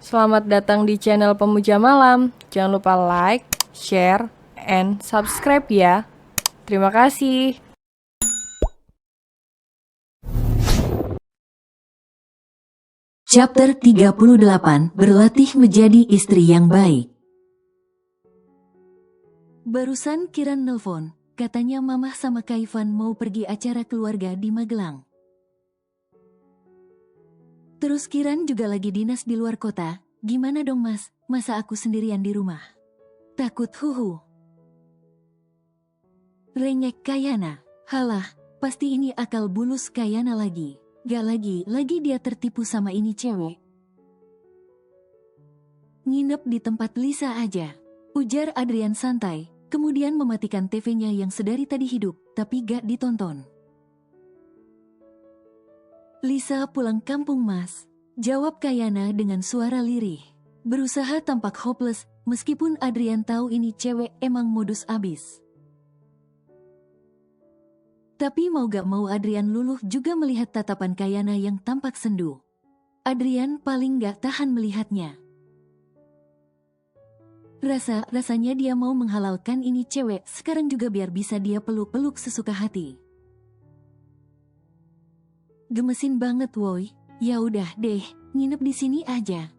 Selamat datang di channel Pemuja Malam. Jangan lupa like, share, and subscribe ya. Terima kasih. Chapter 38, Berlatih Menjadi Istri yang Baik. Barusan Kiran nelpon, katanya Mamah sama Kaivan mau pergi acara keluarga di Magelang. Terus Kiran juga lagi dinas di luar kota. Gimana dong mas, masa aku sendirian di rumah? Takut huhu. Rengek Kayana. Halah, pasti ini akal bulus Kayana lagi. Gak lagi dia tertipu sama ini cewek. Nginep di tempat Lisa aja, ujar Adrian santai, kemudian mematikan TV-nya yang sedari tadi hidup, tapi gak ditonton. Lisa pulang kampung mas, jawab Kayana dengan suara lirih. Berusaha tampak hopeless, meskipun Adrian tahu ini cewek emang modus abis. Tapi mau gak mau Adrian luluh juga melihat tatapan Kayana yang tampak sendu. Adrian paling gak tahan melihatnya. Rasanya dia mau menghalalkan ini cewek sekarang juga biar bisa dia peluk-peluk sesuka hati. Gemesin banget woi, ya udah deh, nginep di sini aja.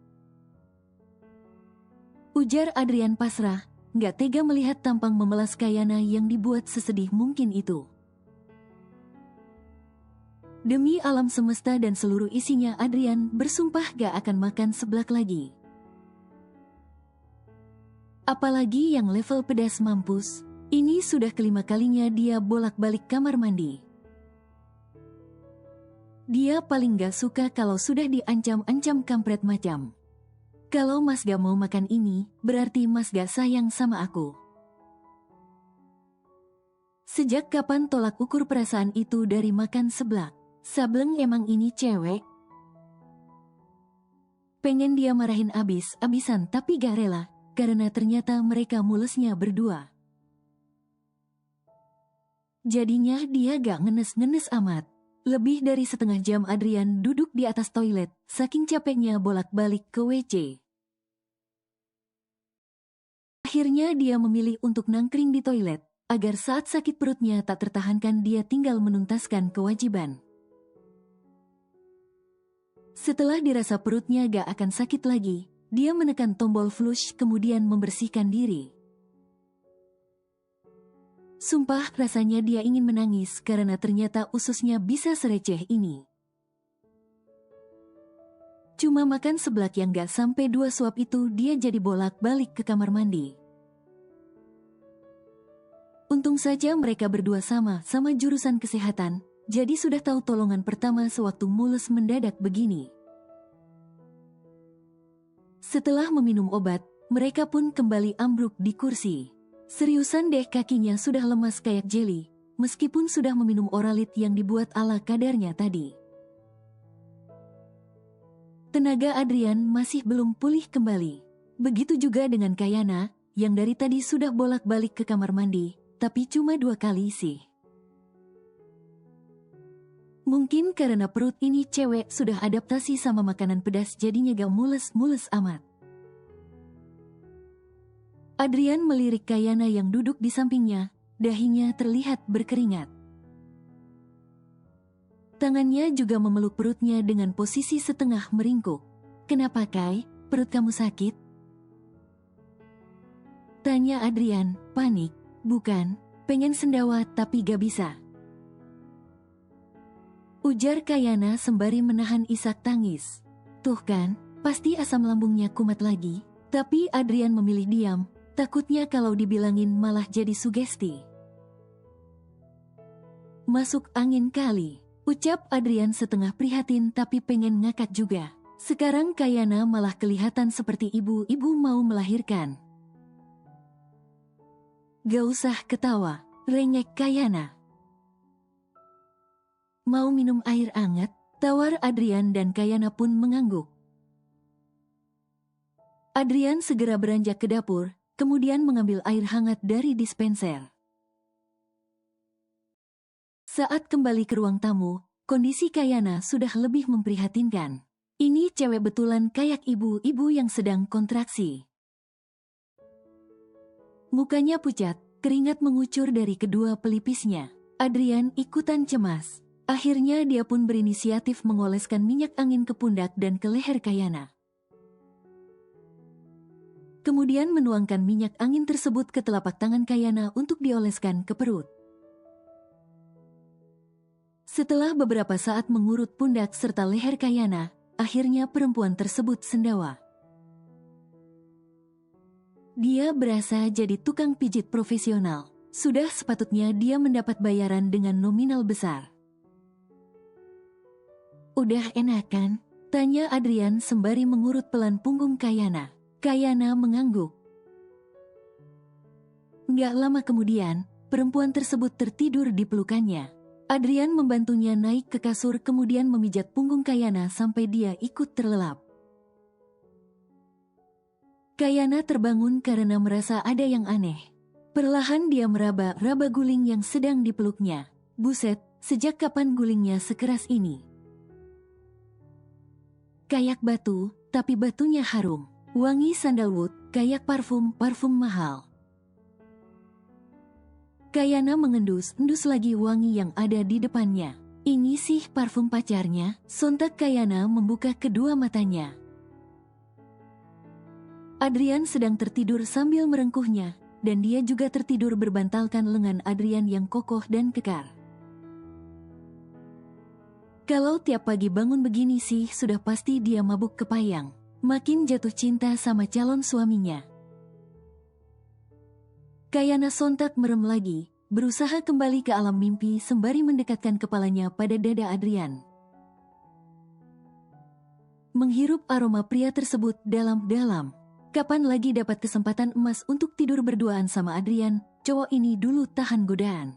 Ujar Adrian pasrah, gak tega melihat tampang memelas Kayana yang dibuat sesedih mungkin itu. Demi alam semesta dan seluruh isinya Adrian bersumpah gak akan makan seblak lagi. Apalagi yang level pedas mampus, ini sudah kelima kalinya dia bolak-balik kamar mandi. Dia paling gak suka kalau sudah diancam-ancam kampret macam. Kalau mas gak mau makan ini, berarti mas gak sayang sama aku. Sejak kapan tolak ukur perasaan itu dari makan seblak? Sableng emang ini cewek. Pengen dia marahin abis-abisan tapi gak rela, karena ternyata mereka mulesnya berdua. Jadinya dia gak ngenes-ngenes amat. Lebih dari setengah jam Adrian duduk di atas toilet, saking capeknya bolak-balik ke WC. Akhirnya dia memilih untuk nangkring di toilet, agar saat sakit perutnya tak tertahankan dia tinggal menuntaskan kewajiban. Setelah dirasa perutnya gak akan sakit lagi, dia menekan tombol flush kemudian membersihkan diri. Sumpah rasanya dia ingin menangis karena ternyata ususnya bisa sereceh ini. Cuma makan seblak yang gak sampai 2 suap itu dia jadi bolak-balik ke kamar mandi. Untung saja mereka berdua sama jurusan kesehatan, jadi sudah tahu tolongan pertama sewaktu mules mendadak begini. Setelah meminum obat, mereka pun kembali ambruk di kursi. Seriusan deh kakinya sudah lemas kayak jeli, meskipun sudah meminum Oralit yang dibuat ala kadarnya tadi. Tenaga Adrian masih belum pulih kembali. Begitu juga dengan Kayana, yang dari tadi sudah bolak-balik ke kamar mandi, tapi cuma 2 kali sih. Mungkin karena perut ini cewek sudah adaptasi sama makanan pedas jadinya gak mules-mules amat. Adrian melirik Kayana yang duduk di sampingnya, dahinya terlihat berkeringat. Tangannya juga memeluk perutnya dengan posisi setengah meringkuk. Kenapa Kai, perut kamu sakit? Tanya Adrian, panik. Bukan, pengen sendawa tapi gak bisa. Ujar Kayana sembari menahan isak tangis. Tuh kan, pasti asam lambungnya kumat lagi. Tapi Adrian memilih diam, takutnya kalau dibilangin malah jadi sugesti. Masuk angin kali, ucap Adrian setengah prihatin tapi pengen ngakak juga. Sekarang Kayana malah kelihatan seperti ibu-ibu mau melahirkan. Gak usah ketawa, rengek Kayana. Mau minum air anget? Tawar Adrian dan Kayana pun mengangguk. Adrian segera beranjak ke dapur, kemudian mengambil air hangat dari dispenser. Saat kembali ke ruang tamu, kondisi Kayana sudah lebih memprihatinkan. Ini cewek betulan kayak ibu-ibu yang sedang kontraksi. Mukanya pucat, keringat mengucur dari kedua pelipisnya. Adrian ikutan cemas. Akhirnya dia pun berinisiatif mengoleskan minyak angin ke pundak dan ke leher Kayana. Kemudian menuangkan minyak angin tersebut ke telapak tangan Kayana untuk dioleskan ke perut. Setelah beberapa saat mengurut pundak serta leher Kayana, akhirnya perempuan tersebut sendawa. Dia berasa jadi tukang pijit profesional. Sudah sepatutnya dia mendapat bayaran dengan nominal besar. Udah enak kan? Tanya Adrian sembari mengurut pelan punggung Kayana. Kayana mengangguk. Nggak lama kemudian, perempuan tersebut tertidur di pelukannya. Adrian membantunya naik ke kasur kemudian memijat punggung Kayana sampai dia ikut terlelap. Kayana terbangun karena merasa ada yang aneh. Perlahan dia meraba-raba guling yang sedang dipeluknya. Buset, sejak kapan gulingnya sekeras ini? Kayak batu, tapi batunya harum. Wangi sandalwood, kayak parfum mahal. Kayana mengendus-endus lagi wangi yang ada di depannya. Ini sih parfum pacarnya. Sontak Kayana membuka kedua matanya. Adrian sedang tertidur sambil merengkuhnya, dan dia juga tertidur berbantalkan lengan Adrian yang kokoh dan kekar. Kalau tiap pagi bangun begini sih sudah pasti dia mabuk kepayang. Makin jatuh cinta sama calon suaminya. Kayana sontak merem lagi, berusaha kembali ke alam mimpi sembari mendekatkan kepalanya pada dada Adrian. Menghirup aroma pria tersebut dalam-dalam. Kapan lagi dapat kesempatan emas untuk tidur berduaan sama Adrian, cowok ini dulu tahan godaan.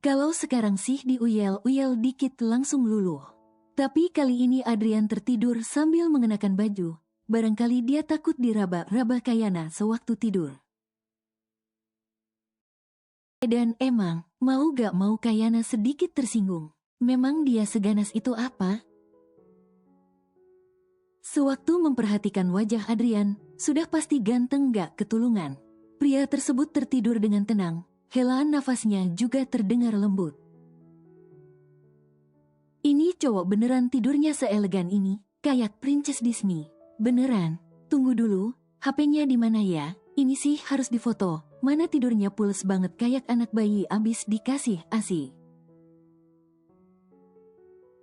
Kalau sekarang sih diuyel-uyel dikit langsung luluh. Tapi kali ini Adrian tertidur sambil mengenakan baju. Barangkali dia takut diraba-raba Kayana sewaktu tidur. Dan emang, mau gak mau Kayana sedikit tersinggung. Memang dia seganas itu apa? Sewaktu memperhatikan wajah Adrian, sudah pasti ganteng gak ketulungan. Pria tersebut tertidur dengan tenang, helaan nafasnya juga terdengar lembut. Ini cowok beneran tidurnya seelegan ini, kayak Princess Disney. Beneran, tunggu dulu, HP-nya di mana ya? Ini sih harus difoto, mana tidurnya pules banget kayak anak bayi abis dikasih ASI.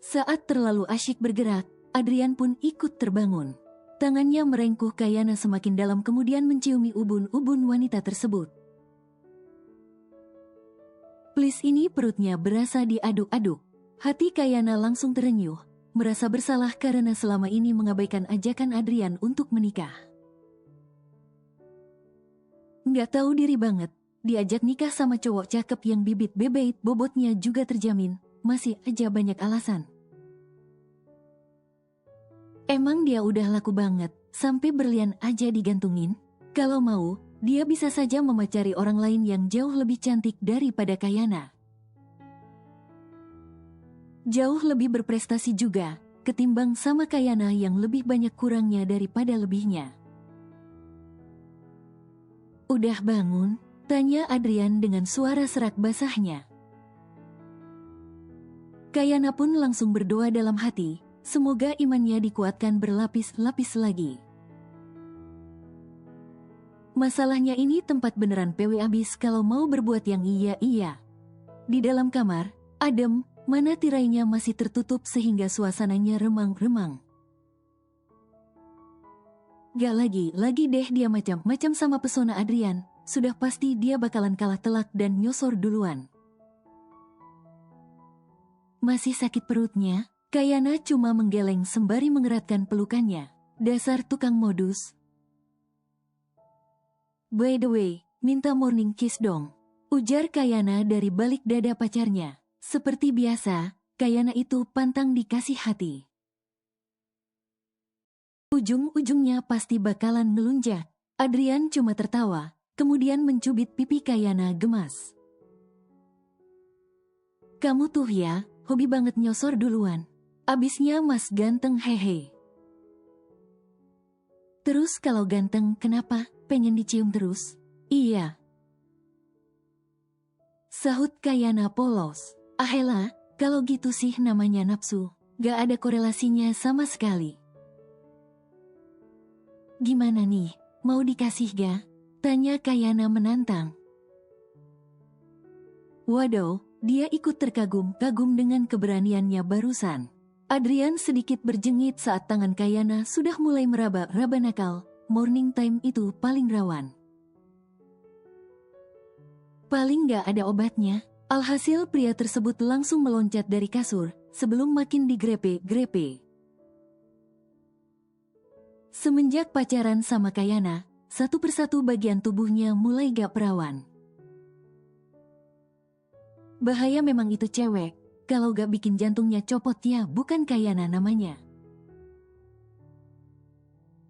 Saat terlalu asyik bergerak, Adrian pun ikut terbangun. Tangannya merengkuh Kayana semakin dalam kemudian menciumi ubun-ubun wanita tersebut. Please, ini perutnya berasa diaduk-aduk. Hati Kayana langsung terenyuh, merasa bersalah karena selama ini mengabaikan ajakan Adrian untuk menikah. Nggak tahu diri banget, diajak nikah sama cowok cakep yang bibit bebeit bobotnya juga terjamin, masih aja banyak alasan. Emang dia udah laku banget, sampai berlian aja digantungin? Kalau mau, dia bisa saja memacari orang lain yang jauh lebih cantik daripada Kayana. Jauh lebih berprestasi juga, ketimbang sama Kayana yang lebih banyak kurangnya daripada lebihnya. Udah bangun? Tanya Adrian dengan suara serak basahnya. Kayana pun langsung berdoa dalam hati, semoga imannya dikuatkan berlapis-lapis lagi. Masalahnya ini tempat beneran PW abis kalau mau berbuat yang iya-iya. Di dalam kamar, adem, mana tirainya masih tertutup sehingga suasananya remang-remang. Gak lagi deh dia macam-macam sama pesona Adrian, sudah pasti dia bakalan kalah telak dan nyosor duluan. Masih sakit perutnya? Kayana cuma menggeleng sembari mengeratkan pelukannya. Dasar tukang modus. By the way, minta morning kiss dong. Ujar Kayana dari balik dada pacarnya. Seperti biasa, Kayana itu pantang dikasih hati. Ujung-ujungnya pasti bakalan ngelunjak. Adrian cuma tertawa, kemudian mencubit pipi Kayana gemas. Kamu tuh ya, hobi banget nyosor duluan. Abisnya Mas ganteng hehe. Terus kalau ganteng kenapa? Pengen dicium terus? Iya. Sahut Kayana polos. Ahela, kalau gitu sih namanya nafsu. Gak ada korelasinya sama sekali. Gimana nih, mau dikasih ga? Tanya Kayana menantang. Waduh, dia ikut terkagum-kagum dengan keberaniannya barusan. Adrian sedikit berjengit saat tangan Kayana sudah mulai meraba-raba nakal. Morning time itu paling rawan. Paling gak ada obatnya. Alhasil pria tersebut langsung meloncat dari kasur sebelum makin digrepe-grepe. Semenjak pacaran sama Kayana, satu persatu bagian tubuhnya mulai gak perawan. Bahaya memang itu cewek, kalau gak bikin jantungnya copot ya bukan Kayana namanya.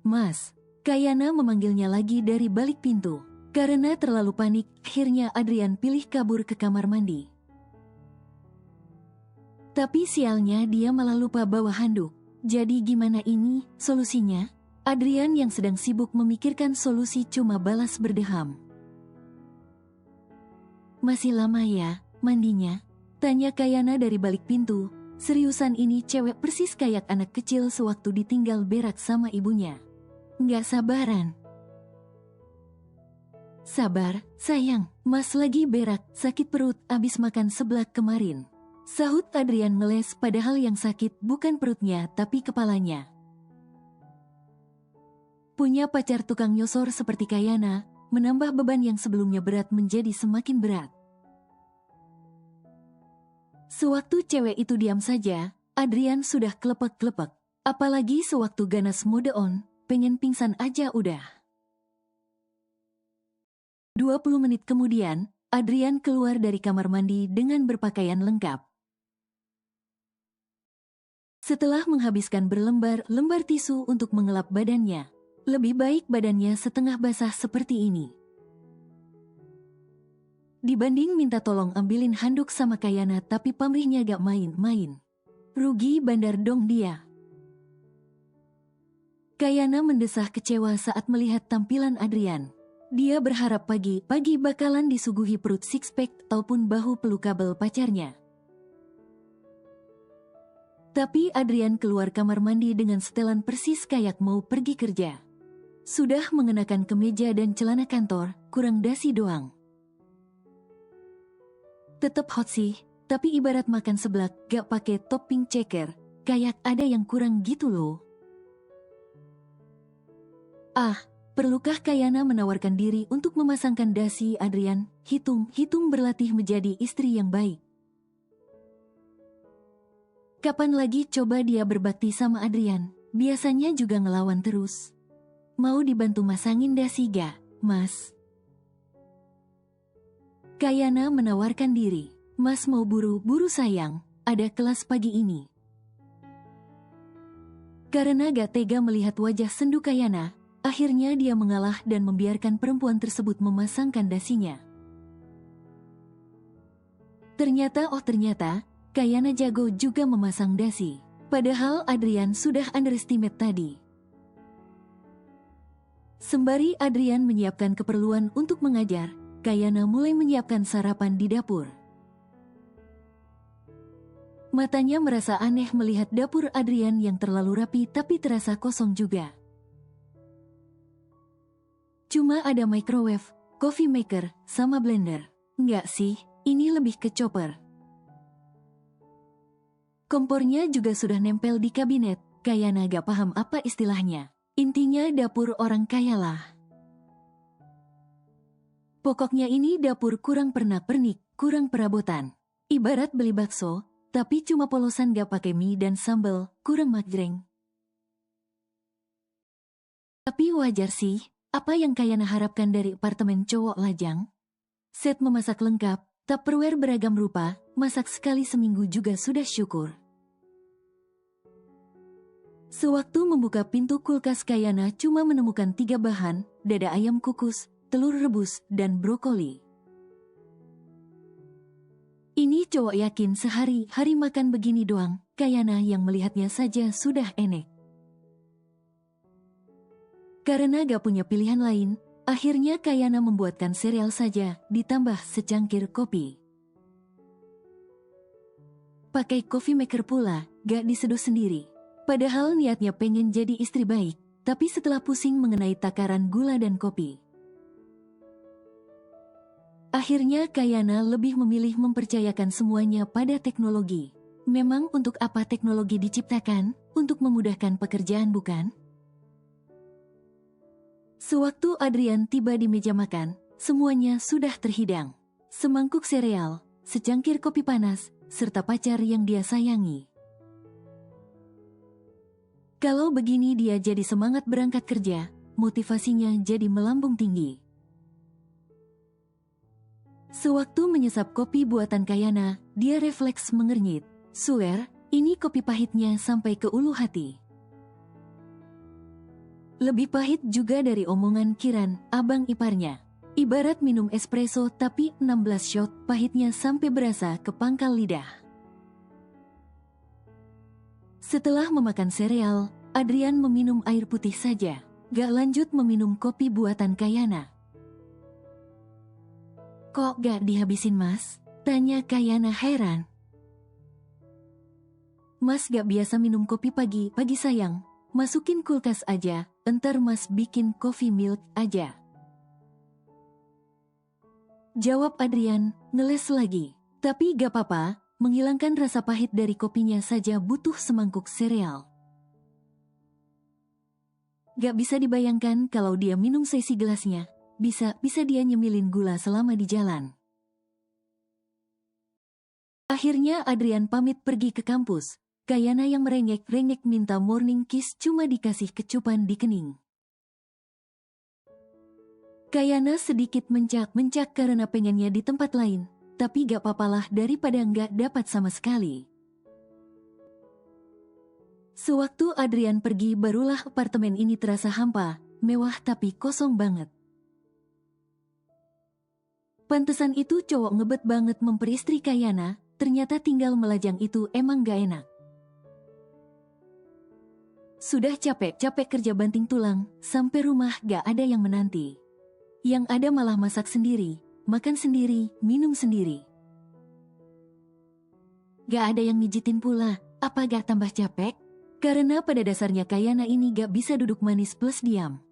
Mas, Kayana memanggilnya lagi dari balik pintu. Karena terlalu panik, akhirnya Adrian pilih kabur ke kamar mandi. Tapi sialnya dia malah lupa bawa handuk. Jadi gimana ini solusinya? Adrian yang sedang sibuk memikirkan solusi cuma balas berdeham. Masih lama ya, mandinya? Tanya Kayana dari balik pintu. Seriusan ini cewek persis kayak anak kecil sewaktu ditinggal berak sama ibunya. Nggak sabaran. Sabar, sayang, Mas lagi berak, sakit perut abis makan seblak kemarin. Sahut Adrian ngeles padahal yang sakit bukan perutnya tapi kepalanya. Punya pacar tukang nyosor seperti Kayana, menambah beban yang sebelumnya berat menjadi semakin berat. Sewaktu cewek itu diam saja, Adrian sudah kelepek-kelepek. Apalagi sewaktu ganas mode on, pengen pingsan aja udah. 20 menit kemudian, Adrian keluar dari kamar mandi dengan berpakaian lengkap. Setelah menghabiskan berlembar-lembar tisu untuk mengelap badannya, lebih baik badannya setengah basah seperti ini. Dibanding minta tolong ambilin handuk sama Kayana tapi pamrihnya gak main-main. Rugi bandar dong dia. Kayana mendesah kecewa saat melihat tampilan Adrian. Dia berharap pagi-pagi bakalan disuguhi perut six-pack ataupun bahu pelukabel pacarnya. Tapi Adrian keluar kamar mandi dengan setelan persis kayak mau pergi kerja. Sudah mengenakan kemeja dan celana kantor, kurang dasi doang. Tetep hot sih, tapi ibarat makan seblak gak pakai topping ceker, kayak ada yang kurang gitu loh. Perlukah Kayana menawarkan diri untuk memasangkan dasi Adrian? Hitung berlatih menjadi istri yang baik. Kapan lagi coba dia berbakti sama Adrian? Biasanya juga ngelawan terus. Mau dibantu masangin dasi ga, Mas? Kayana menawarkan diri. Mas mau buru-buru sayang, ada kelas pagi ini. Karena gak tega melihat wajah sendu Kayana, akhirnya dia mengalah dan membiarkan perempuan tersebut memasangkan dasinya. Ternyata, Kayana jago juga memasang dasi. Padahal Adrian sudah underestimate tadi. Sembari Adrian menyiapkan keperluan untuk mengajar, Kayana mulai menyiapkan sarapan di dapur. Matanya merasa aneh melihat dapur Adrian yang terlalu rapi tapi terasa kosong juga. Cuma ada microwave, coffee maker, sama blender. Enggak sih, ini lebih ke chopper. Kompornya juga sudah nempel di kabinet, Kayana gak paham apa istilahnya. Intinya dapur orang kaya lah. Pokoknya ini dapur kurang pernak-pernik, kurang perabotan. Ibarat beli bakso, tapi cuma polosan gak pakai mie dan sambal, kurang majreng. Tapi wajar sih. Apa yang Kayana harapkan dari apartemen cowok lajang? Set memasak lengkap, Tupperware beragam rupa, masak sekali seminggu juga sudah syukur. Sewaktu membuka pintu kulkas Kayana cuma menemukan 3 bahan, dada ayam kukus, telur rebus, dan brokoli. Ini cowok yakin sehari-hari makan begini doang, Kayana yang melihatnya saja sudah enek. Karena gak punya pilihan lain, akhirnya Kayana membuatkan sereal saja, ditambah secangkir kopi. Pakai coffee maker pula, gak diseduh sendiri. Padahal niatnya pengen jadi istri baik, tapi setelah pusing mengenai takaran gula dan kopi, akhirnya Kayana lebih memilih mempercayakan semuanya pada teknologi. Memang untuk apa teknologi diciptakan? Untuk memudahkan pekerjaan, bukan? Sewaktu Adrian tiba di meja makan, semuanya sudah terhidang. Semangkuk sereal, secangkir kopi panas, serta pacar yang dia sayangi. Kalau begini dia jadi semangat berangkat kerja, motivasinya jadi melambung tinggi. Sewaktu menyesap kopi buatan Kayana, dia refleks mengernyit. Swear, ini kopi pahitnya sampai ke ulu hati. Lebih pahit juga dari omongan Kiran, abang iparnya. Ibarat minum espresso tapi 16 shot, pahitnya sampai berasa ke pangkal lidah. Setelah memakan sereal, Adrian meminum air putih saja. Gak lanjut meminum kopi buatan Kayana. Kok gak dihabisin, Mas? Tanya Kayana heran. Mas gak biasa minum kopi pagi sayang. Masukin kulkas aja, entar Mas bikin coffee milk aja. Jawab Adrian, ngeles lagi. Tapi gak apa-apa, menghilangkan rasa pahit dari kopinya saja butuh semangkuk sereal. Gak bisa dibayangkan kalau dia minum seisi gelasnya. Bisa dia nyemilin gula selama di jalan. Akhirnya Adrian pamit pergi ke kampus. Kayana yang merengek-rengek minta morning kiss cuma dikasih kecupan di kening. Kayana sedikit mencak-mencak karena pengennya di tempat lain. Tapi gak papalah daripada gak dapat sama sekali. Sewaktu Adrian pergi barulah apartemen ini terasa hampa, mewah tapi kosong banget. Pantesan itu cowok ngebet banget memperistri Kayana, ternyata tinggal melajang itu emang gak enak. Sudah capek-capek kerja banting tulang, sampai rumah gak ada yang menanti. Yang ada malah masak sendiri, makan sendiri, minum sendiri. Gak ada yang mijitin pula, apa gak tambah capek? Karena pada dasarnya Kayana ini gak bisa duduk manis plus diam.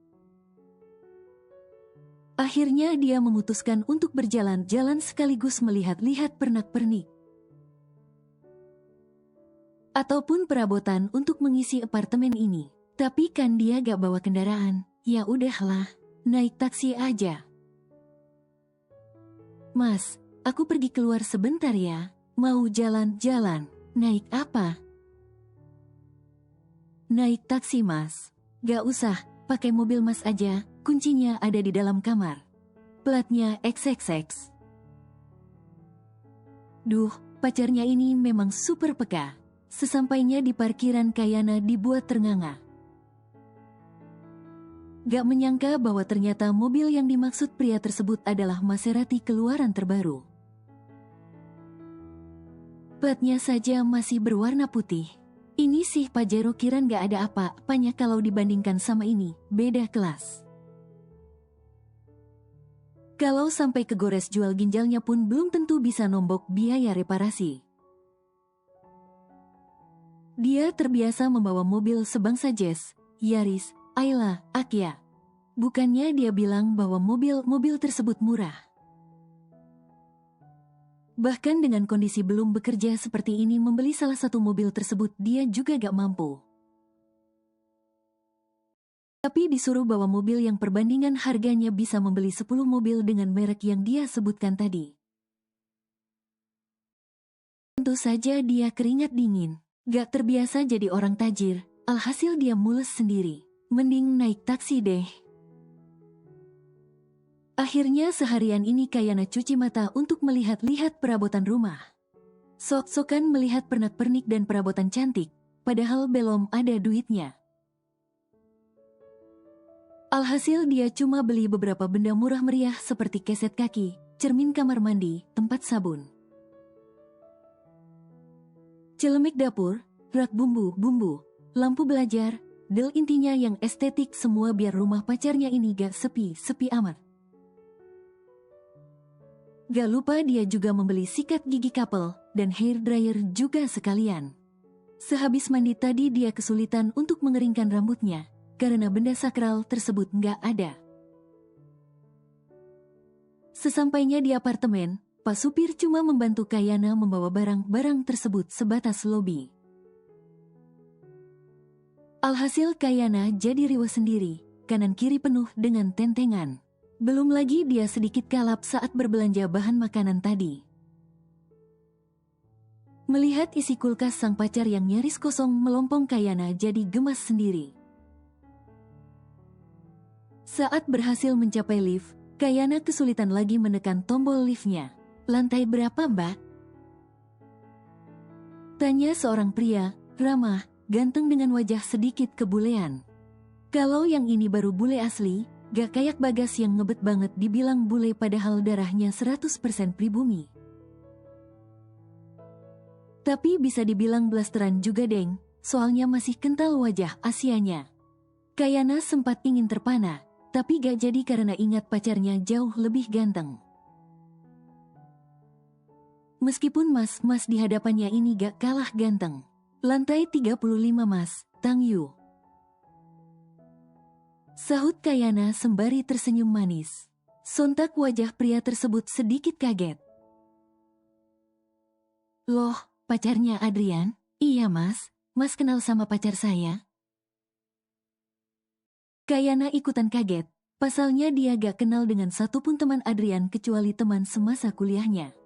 Akhirnya dia memutuskan untuk berjalan-jalan sekaligus melihat-lihat pernak-pernik. Ataupun perabotan untuk mengisi apartemen ini. Tapi kan dia gak bawa kendaraan, ya udahlah, naik taksi aja. Mas, aku pergi keluar sebentar ya, mau jalan-jalan, naik apa? Naik taksi Mas, gak usah, pakai mobil Mas aja. Kuncinya ada di dalam kamar. Platnya XXX. Duh, pacarnya ini memang super peka. Sesampainya di parkiran Kayana dibuat ternganga. Gak menyangka bahwa ternyata mobil yang dimaksud pria tersebut adalah Maserati keluaran terbaru. Platnya saja masih berwarna putih. Ini sih Pajero Kiran gak ada apa-apanya kalau dibandingkan sama ini, beda kelas. Kalau sampai kegores jual ginjalnya pun belum tentu bisa nombok biaya reparasi. Dia terbiasa membawa mobil sebangsa Jazz, Yaris, Ayla, Akia. Bukannya dia bilang bahwa mobil tersebut murah. Bahkan dengan kondisi belum bekerja seperti ini membeli salah satu mobil tersebut dia juga gak mampu. Tapi disuruh bawa mobil yang perbandingan harganya bisa membeli 10 mobil dengan merek yang dia sebutkan tadi. Tentu saja dia keringat dingin. Gak terbiasa jadi orang tajir, alhasil dia mules sendiri. Mending naik taksi deh. Akhirnya seharian ini Kayana cuci mata untuk melihat-lihat perabotan rumah. Sok-sokan melihat pernak-pernik dan perabotan cantik, padahal belum ada duitnya. Alhasil dia cuma beli beberapa benda murah meriah seperti keset kaki, cermin kamar mandi, tempat sabun. Celemek dapur, rak bumbu-bumbu, lampu belajar, del intinya yang estetik semua biar rumah pacarnya ini gak sepi-sepi amat. Gak lupa dia juga membeli sikat gigi couple dan hair dryer juga sekalian. Sehabis mandi tadi dia kesulitan untuk mengeringkan rambutnya karena benda sakral tersebut gak ada. Sesampainya di apartemen, Pak supir cuma membantu Kayana membawa barang-barang tersebut sebatas lobi. Alhasil Kayana jadi riweh sendiri, kanan kiri penuh dengan tentengan. Belum lagi dia sedikit kalap saat berbelanja bahan makanan tadi. Melihat isi kulkas sang pacar yang nyaris kosong melompong, Kayana jadi gemas sendiri. Saat berhasil mencapai lift, Kayana kesulitan lagi menekan tombol liftnya. Lantai berapa, Mbak? Tanya seorang pria, ramah, ganteng dengan wajah sedikit kebulean. Kalau yang ini baru bule asli, gak kayak Bagas yang ngebet banget dibilang bule padahal darahnya 100% pribumi. Tapi bisa dibilang blasteran juga deng, soalnya masih kental wajah Asianya. Kayana sempat ingin terpana, tapi gak jadi karena ingat pacarnya jauh lebih ganteng. Meskipun mas di hadapannya ini gak kalah ganteng. Lantai 35 Mas, Tang Yu. Sahut Kayana sembari tersenyum manis. Sontak wajah pria tersebut sedikit kaget. Loh, pacarnya Adrian? Iya mas kenal sama pacar saya. Kayana ikutan kaget, pasalnya dia gak kenal dengan satupun teman Adrian kecuali teman semasa kuliahnya.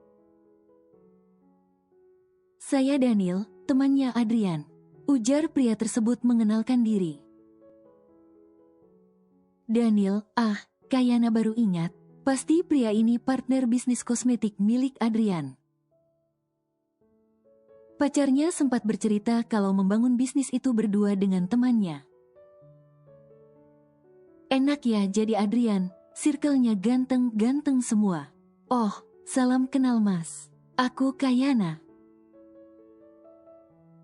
Saya Daniel, temannya Adrian, ujar pria tersebut mengenalkan diri. Daniel, Kayana baru ingat, pasti pria ini partner bisnis kosmetik milik Adrian. Pacarnya sempat bercerita kalau membangun bisnis itu berdua dengan temannya. Enak ya jadi Adrian, circle-nya ganteng-ganteng semua. Oh, salam kenal mas, aku Kayana.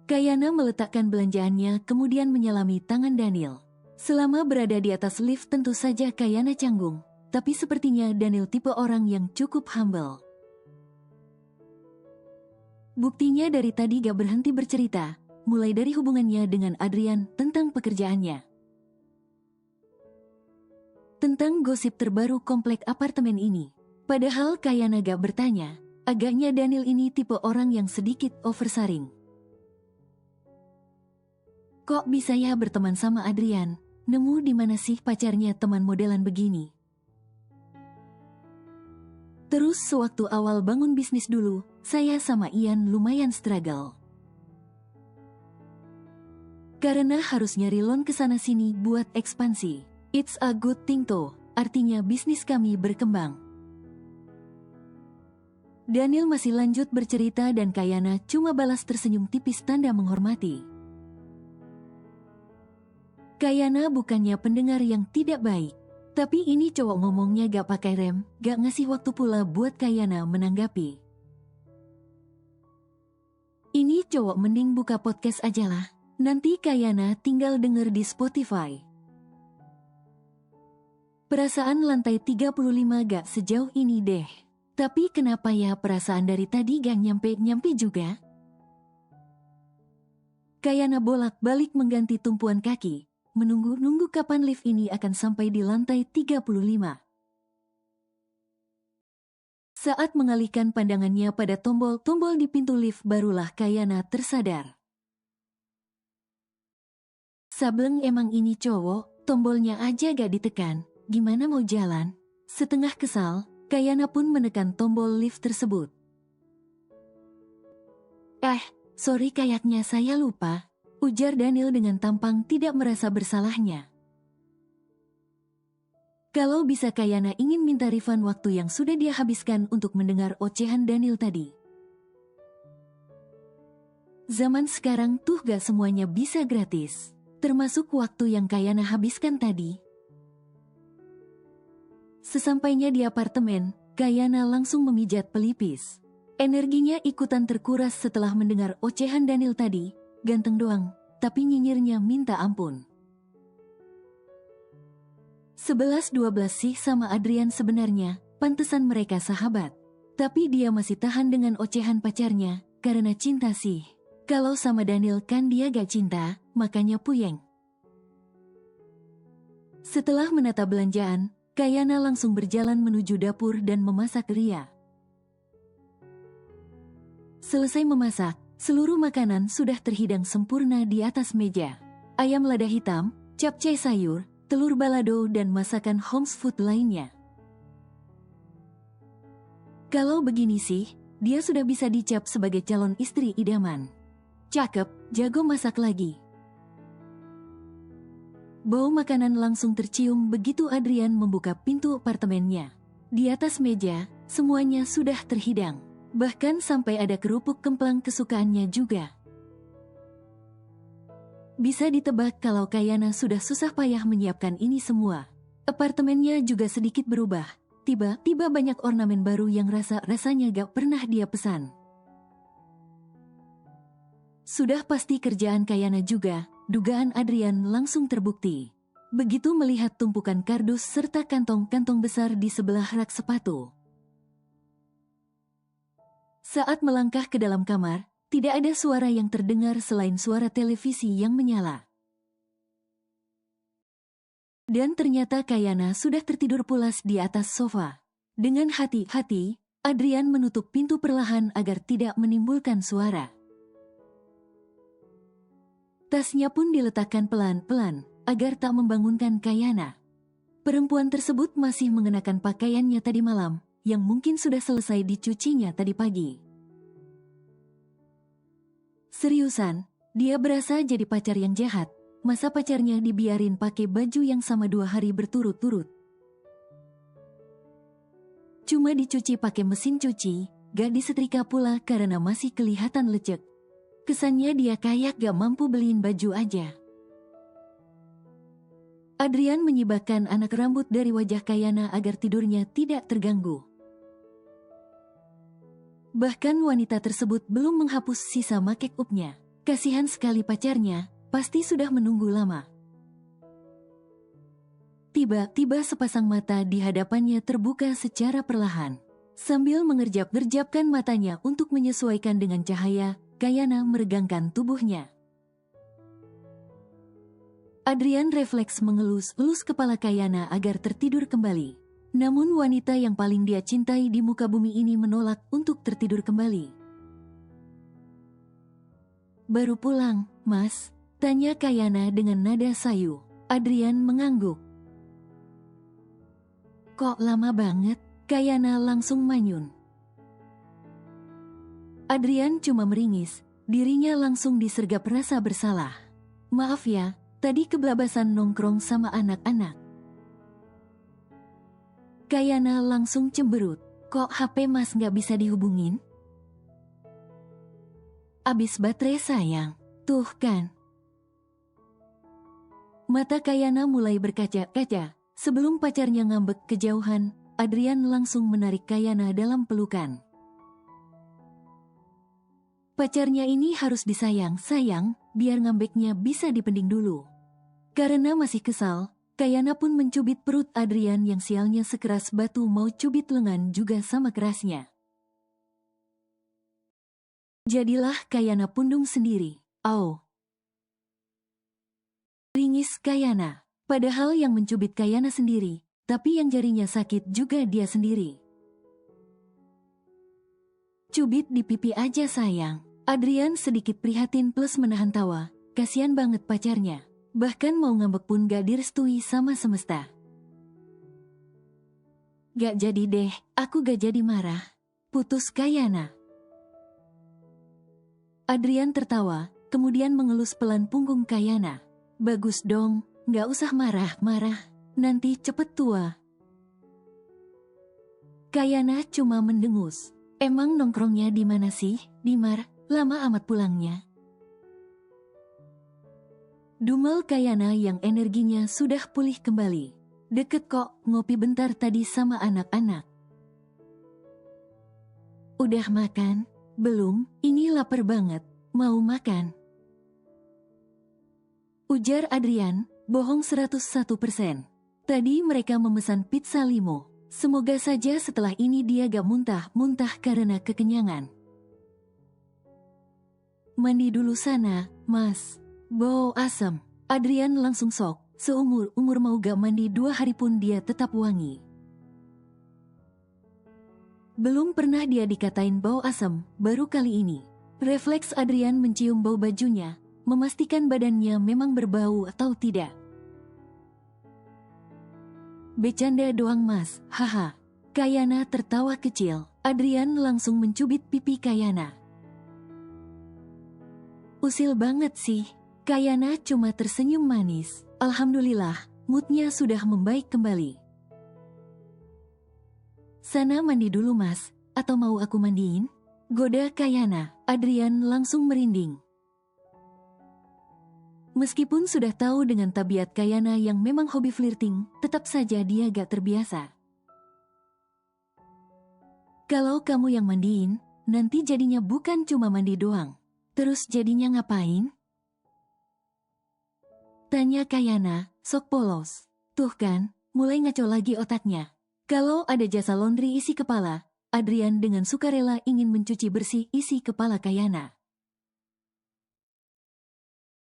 Kayana meletakkan belanjaannya kemudian menyalami tangan Daniel. Selama berada di atas lift tentu saja Kayana canggung, tapi sepertinya Daniel tipe orang yang cukup humble. Buktinya dari tadi gak berhenti bercerita, mulai dari hubungannya dengan Adrian tentang pekerjaannya. Tentang gosip terbaru komplek apartemen ini. Padahal Kayana gak bertanya, agaknya Daniel ini tipe orang yang sedikit oversharing. Kok bisa ya berteman sama Adrian? Nemu di mana sih pacarnya teman modelan begini? Terus sewaktu awal bangun bisnis dulu, saya sama Ian lumayan struggle. Karena harus nyari loan kesana sini buat ekspansi. It's a good thing though, artinya bisnis kami berkembang. Daniel masih lanjut bercerita dan Kayana cuma balas tersenyum tipis tanda menghormati. Kayana bukannya pendengar yang tidak baik, tapi ini cowok ngomongnya gak pakai rem, gak ngasih waktu pula buat Kayana menanggapi. Ini cowok mending buka podcast aja lah, nanti Kayana tinggal denger di Spotify. Perasaan lantai 35 gak sejauh ini deh, tapi kenapa ya perasaan dari tadi gak nyampe-nyampe juga? Kayana bolak-balik mengganti tumpuan kaki, menunggu-nunggu kapan lift ini akan sampai di lantai 35. Saat mengalihkan pandangannya pada tombol-tombol di pintu lift barulah Kayana tersadar. Sableng emang ini cowok, tombolnya aja gak ditekan, gimana mau jalan? Setengah kesal, Kayana pun menekan tombol lift tersebut. Sorry kayaknya saya lupa, ujar Daniel dengan tampang tidak merasa bersalahnya. Kalau bisa Kayana ingin minta refund waktu yang sudah dia habiskan untuk mendengar ocehan Daniel tadi. Zaman sekarang tuh gak semuanya bisa gratis, termasuk waktu yang Kayana habiskan tadi. Sesampainya di apartemen, Kayana langsung memijat pelipis. Energinya ikutan terkuras setelah mendengar ocehan Daniel tadi. Ganteng doang, tapi nyinyirnya minta ampun. 11-12 sih sama Adrian sebenarnya, pantesan mereka sahabat. Tapi dia masih tahan dengan ocehan pacarnya, karena cinta sih. Kalau sama Daniel kan dia gak cinta, makanya puyeng. Setelah menata belanjaan, Kayana langsung berjalan menuju dapur dan memasak Ria. Selesai memasak, seluruh makanan sudah terhidang sempurna di atas meja. Ayam lada hitam, capcay sayur, telur balado dan masakan home food lainnya. Kalau begini sih, dia sudah bisa dicap sebagai calon istri idaman. Cakep, jago masak lagi. Bau makanan langsung tercium begitu Adrian membuka pintu apartemennya. Di atas meja, semuanya sudah terhidang. Bahkan sampai ada kerupuk kemplang kesukaannya juga. Bisa ditebak kalau Kayana sudah susah payah menyiapkan ini semua. Apartemennya juga sedikit berubah. Tiba-tiba banyak ornamen baru yang rasanya gak pernah dia pesan. Sudah pasti kerjaan Kayana juga. Dugaan Adrian langsung terbukti. Begitu melihat tumpukan kardus serta kantong-kantong besar di sebelah rak sepatu. Saat melangkah ke dalam kamar, tidak ada suara yang terdengar selain suara televisi yang menyala. Dan ternyata Kayana sudah tertidur pulas di atas sofa. Dengan hati-hati, Adrian menutup pintu perlahan agar tidak menimbulkan suara. Tasnya pun diletakkan pelan-pelan, agar tak membangunkan Kayana. Perempuan tersebut masih mengenakan pakaiannya tadi malam, yang mungkin sudah selesai dicucinya tadi pagi. Seriusan, dia berasa jadi pacar yang jahat. Masa pacarnya dibiarin pakai baju yang sama 2 hari berturut-turut. Cuma dicuci pakai mesin cuci, gak disetrika pula karena masih kelihatan lecek. Kesannya dia kayak gak mampu beliin baju aja. Adrian menyibakkan anak rambut dari wajah Kayana agar tidurnya tidak terganggu. Bahkan wanita tersebut belum menghapus sisa make up-nya. Kasihan sekali pacarnya, pasti sudah menunggu lama. Tiba-tiba sepasang mata di hadapannya terbuka secara perlahan. Sambil mengerjap-gerjapkan matanya untuk menyesuaikan dengan cahaya, Kayana meregangkan tubuhnya. Adrian refleks mengelus-elus kepala Kayana agar tertidur kembali. Namun wanita yang paling dia cintai di muka bumi ini menolak untuk tertidur kembali. Baru pulang, Mas? Tanya Kayana dengan nada sayu. Adrian mengangguk. Kok lama banget? Kayana langsung manyun. Adrian cuma meringis, dirinya langsung disergap rasa bersalah. Maaf ya, tadi kebelabasan nongkrong sama anak-anak. Kayana langsung cemberut. Kok HP Mas nggak bisa dihubungin? Abis baterai sayang, tuh kan. Mata Kayana mulai berkaca-kaca. Sebelum pacarnya ngambek kejauhan, Adrian langsung menarik Kayana dalam pelukan. Pacarnya ini harus disayang, biar ngambeknya bisa dipending dulu. Karena masih kesal, Kayana pun mencubit perut Adrian yang sialnya sekeras batu mau cubit lengan juga sama kerasnya. Jadilah Kayana pundung sendiri. Au! Ringis Kayana. Padahal yang mencubit Kayana sendiri, tapi yang jarinya sakit juga dia sendiri. Cubit di pipi aja sayang. Adrian sedikit prihatin plus menahan tawa. Kasian banget pacarnya. Bahkan mau ngambek pun gak direstui sama semesta. Gak jadi deh, aku gak jadi marah. Putus Kayana. Adrian tertawa, kemudian mengelus pelan punggung Kayana. Bagus dong, gak usah marah-marah. Nanti cepet tua. Kayana cuma mendengus. Emang nongkrongnya di mana sih, Dimar? Lama amat pulangnya. Dumel Kayana yang energinya sudah pulih kembali. Deket kok, ngopi bentar tadi sama anak-anak. Udah makan? Belum, ini lapar banget. Mau makan? Ujar Adrian, bohong 101%. Tadi mereka memesan pizza limo. Semoga saja setelah ini dia gak muntah-muntah karena kekenyangan. Mandi dulu sana, Mas. Bau asam. Adrian langsung sok. Seumur-umur mau gak mandi 2 hari pun dia tetap wangi. Belum pernah dia dikatain bau asam, baru kali ini. Refleks Adrian mencium bau bajunya, memastikan badannya memang berbau atau tidak. Bercanda doang Mas, haha. Kayana tertawa kecil. Adrian langsung mencubit pipi Kayana. Usil banget sih. Kayana cuma tersenyum manis. Alhamdulillah, moodnya sudah membaik kembali. Sana mandi dulu Mas, atau mau aku mandiin? Goda Kayana. Adrian langsung merinding. Meskipun sudah tahu dengan tabiat Kayana yang memang hobi flirting, tetap saja dia gak terbiasa. Kalau kamu yang mandiin, nanti jadinya bukan cuma mandi doang. Terus jadinya ngapain? Tanya Kayana, sok polos. Tuh kan, mulai ngaco lagi otaknya. Kalau ada jasa laundry isi kepala, Adrian dengan sukarela ingin mencuci bersih isi kepala Kayana.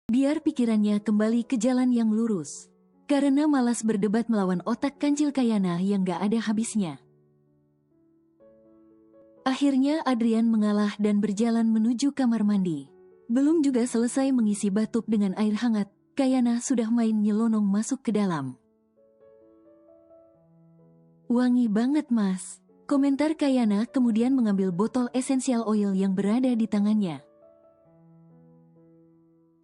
Biar pikirannya kembali ke jalan yang lurus. Karena malas berdebat melawan otak kancil Kayana yang gak ada habisnya. Akhirnya Adrian mengalah dan berjalan menuju kamar mandi. Belum juga selesai mengisi batub dengan air hangat, Kayana sudah main nyelonong masuk ke dalam. Wangi banget Mas. Komentar Kayana kemudian mengambil botol essential oil yang berada di tangannya.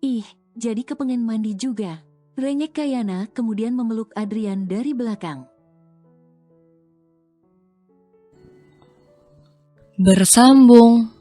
Ih, jadi kepengen mandi juga. Rengek Kayana kemudian memeluk Adrian dari belakang. Bersambung.